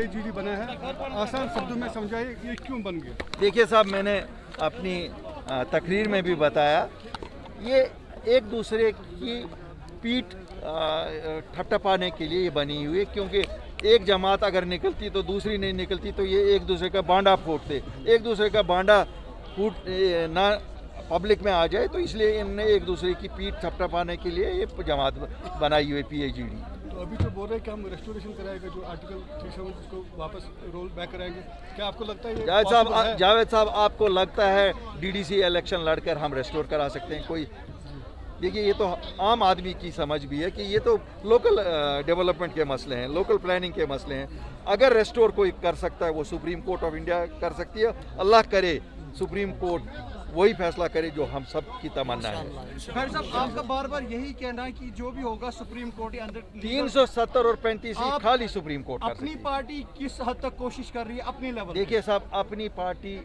PIGD बना है, आसान शब्दों में समझाइए ये क्यों बन गया? देखिए साहब, मैंने अपनी तकरीर में भी बताया, ये एक दूसरे की पीठ ठपठपाने के लिए ये बनी हुई है, क्योंकि एक जमात अगर निकलती तो दूसरी नहीं निकलती, तो ये एक दूसरे का बांडा फोड़ते, एक दूसरे का बांडा फूट ना पब्लिक में आ जाए, तो इसलिए इनने एक दूसरे की पीठ ठपठपाने के लिए ये जमात बनाई हुई PIGD। तो अभी तो बोल रहे हैं कि हम रेस्टोरेशन कराएंगे, जो आर्टिकल 370 को वापस रोल बैक कराएंगे, क्या आपको लगता है ये possible है? जावेद साहब, आपको लगता है DDC इलेक्शन लड़कर हम रेस्टोर करा सकते हैं? कोई देखिए, ये तो आम आदमी की समझ भी है कि ये तो लोकल डेवलपमेंट के मसले हैं, लोकल प्लानिंग के मसले हैं। अगर रेस्टोर कोई कर सकता है, वो सुप्रीम कोर्ट ऑफ इंडिया कर सकती है। अल्लाह करे सुप्रीम कोर्ट वही फैसला करे जो हम सब की तमन्ना है। खैर साहब, आपका बार बार यही कहना है कि जो भी होगा सुप्रीम कोर्ट अंडर 370 और 35 खाली सुप्रीम कोर्ट कर अपनी सकती है। पार्टी किस हद तक कोशिश कर रही है अपने लेवल? देखिए साहब, अपनी पार्टी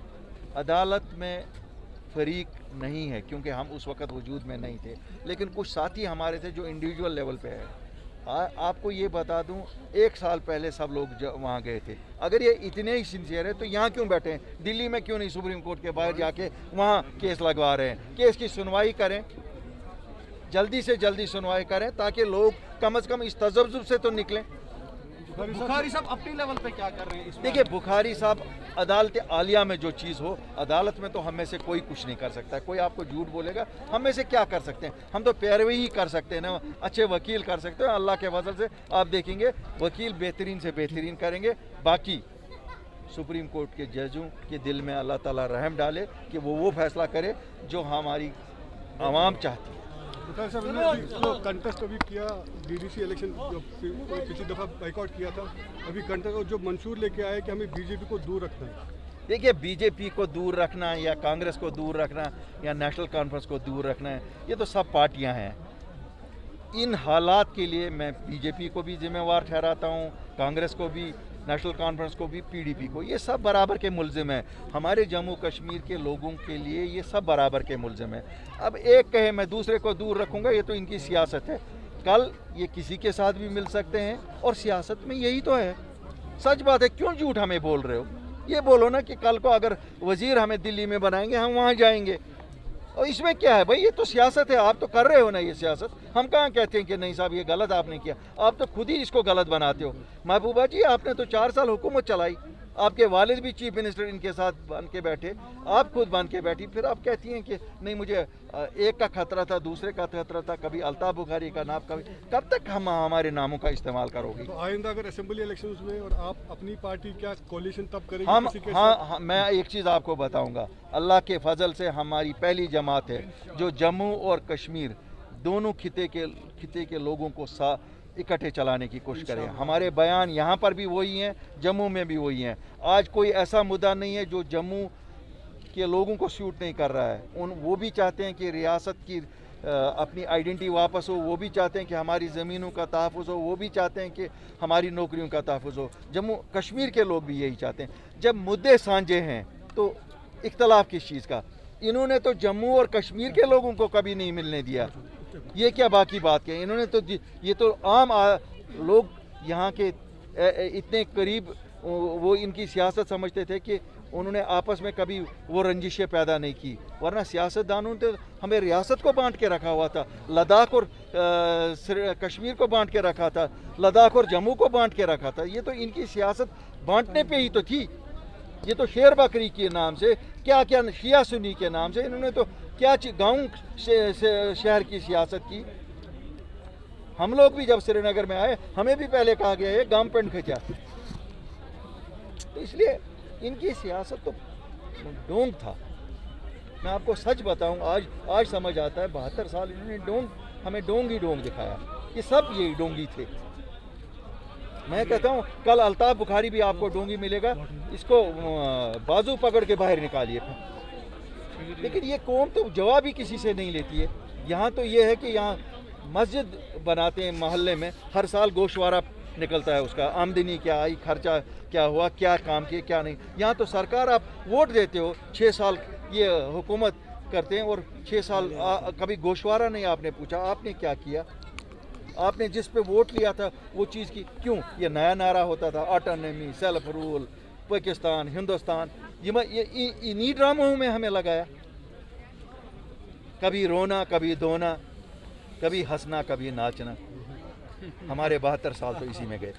अदालत में फरीक नहीं है, क्योंकि हम उस वक्त वजूद में नहीं थे, लेकिन कुछ साथी हमारे थे जो इंडिविजुअल लेवल पे है। आपको ये बता दूं, 1 साल पहले सब लोग वहाँ गए थे। अगर ये इतने ही सिंसियर है तो यहाँ क्यों बैठे हैं? दिल्ली में क्यों नहीं सुप्रीम कोर्ट के बाहर जाके वहाँ केस लगवा रहे हैं? केस की सुनवाई करें, जल्दी से जल्दी सुनवाई करें, ताकि लोग कम से कम इस तजब्जुब से तो निकलें। बुखारी साहब अपने लेवल पे क्या कर रहे हैं? देखिए, बुखारी साहब, अदालत आलिया में जो चीज़ हो, अदालत में तो हम में से कोई कुछ नहीं कर सकता। कोई आपको झूठ बोलेगा, हम में से क्या कर सकते हैं? हम तो पैरवी ही कर सकते हैं ना, अच्छे वकील कर सकते हैं। अल्लाह के फजल से आप देखेंगे वकील बेहतरीन से बेहतरीन करेंगे। बाकी सुप्रीम कोर्ट के जजों के दिल में अल्लाह ताला रहम डाले कि वो फैसला करे जो हमारी आवाम चाहती है। बुखारी साहब ने जो कंटेस्ट अभी किया, DDC इलेक्शन जो पिछली दफ़ा बाइकआउट किया था, अभी कंटेस्ट जो मंशूर लेके आए कि हमें BJP को दूर रखना है। देखिए, BJP को दूर रखना या कांग्रेस को दूर रखना या नेशनल कॉन्फ्रेंस को दूर रखना है, ये तो सब पार्टियां हैं। इन हालात के लिए मैं BJP को भी जिम्मेवार ठहराता हूँ, कांग्रेस को भी, नेशनल कॉन्फ्रेंस को भी, PDP को। ये सब बराबर के मुल्ज़िम हैं। हमारे जम्मू कश्मीर के लोगों के लिए ये सब बराबर के मुल्ज़िम हैं। अब एक कहे मैं दूसरे को दूर रखूँगा, ये तो इनकी सियासत है। कल ये किसी के साथ भी मिल सकते हैं, और सियासत में यही तो है। सच बात है, क्यों झूठ हमें बोल रहे हो? ये बोलो ना कि कल को अगर वज़ीर हमें दिल्ली में बनाएंगे, हम वहाँ जाएंगे। और इसमें क्या है भाई? ये तो सियासत है, आप तो कर रहे हो ना ये सियासत। हम कहाँ कहते हैं कि नहीं साहब ये गलत आपने किया? आप तो खुद ही इसको गलत बनाते हो। महबूबा जी, आपने तो 4 साल हुकूमत चलाई, आपके वालिद भी चीफ मिनिस्टर इनके साथ बन के बैठे, आप खुद बन के बैठी, फिर आप कहती हैं कि नहीं मुझे एक का खतरा था, दूसरे का खतरा था, कभी अल्ताफ बुखारी का नाम, कब तक हम हमारे नामों का इस्तेमाल करोगे? तो आइंदा अगर असेंबली इलेक्शंस में और आप अपनी पार्टी क्या कोलिशन तब करेगी? हम किसी के हाँ, मैं एक चीज़ आपको बताऊंगा, अल्लाह के फजल से हमारी पहली जमात है जो जम्मू और कश्मीर दोनों खिते के लोगों को इकट्ठे चलाने की कोशिश करें। हमारे बयान यहाँ पर भी वही हैं, जम्मू में भी वही हैं। आज कोई ऐसा मुद्दा नहीं है जो जम्मू के लोगों को सूट नहीं कर रहा है। वो भी चाहते हैं कि रियासत की अपनी आइडेंटिटी वापस हो, वो भी चाहते हैं कि हमारी ज़मीनों का तहफ़्फ़ुज़ हो, वो भी चाहते हैं कि हमारी नौकरियों का तहफ़्फ़ुज़ हो। जम्मू कश्मीर के लोग भी यही चाहते हैं। जब मुद्दे साझे हैं तो इख्तलाफ किस चीज़ का? इन्होंने तो जम्मू और कश्मीर के लोगों को कभी नहीं मिलने दिया, ये क्या बाकी बात क्या? इन्होंने तो ये तो आम लोग यहाँ के इतने करीब वो इनकी सियासत समझते थे कि उन्होंने आपस में कभी वो रंजिशें पैदा नहीं की। वरना सियासतदानों ने तो हमें रियासत को बांट के रखा हुआ था, लद्दाख और कश्मीर को बांट के रखा था, लद्दाख और जम्मू को बांट के रखा था। ये तो इनकी सियासत बांटने पे ही तो थी। ये तो शेर बकरी के नाम से, क्या क्या शिया सुन्नी के नाम से इन्होंने तो क्या गाँव शहर की सियासत की। हम लोग भी जब श्रीनगर में आए, हमें भी पहले कहा गया है गांव पेंट खचा। तो इसलिए इनकी सियासत तो डोंग था। मैं आपको सच बताऊं, आज समझ आता है 72 साल इन्होंने हमें डोंग ही डोंग दिखाया कि सब यही डोंगी थे। मैं कहता हूं कल अल्ताफ बुखारी भी आपको डोंगी मिलेगा, इसको बाजू पकड़ के बाहर निकालिए। लेकिन ये कौम तो जवाब ही किसी से नहीं लेती है। यहाँ तो ये है कि यहाँ मस्जिद बनाते हैं मोहल्ले में, हर साल गोशवारा निकलता है, उसका आमदनी क्या आई, खर्चा क्या हुआ, क्या काम किए क्या नहीं। यहाँ तो सरकार आप वोट देते हो, 6 साल ये हुकूमत करते हैं और 6 साल कभी गोशवारा नहीं आपने पूछा आपने क्या किया। आपने जिस पे वोट लिया था वो चीज़ की क्यों? ये नया नारा होता था, autonomy, self rule, Pakistan, Hindustan, ये इन्हीं ड्रामों में हमें लगाया। कभी रोना, कभी धोना, कभी हंसना, कभी नाचना। हमारे 72 साल तो इसी में गए।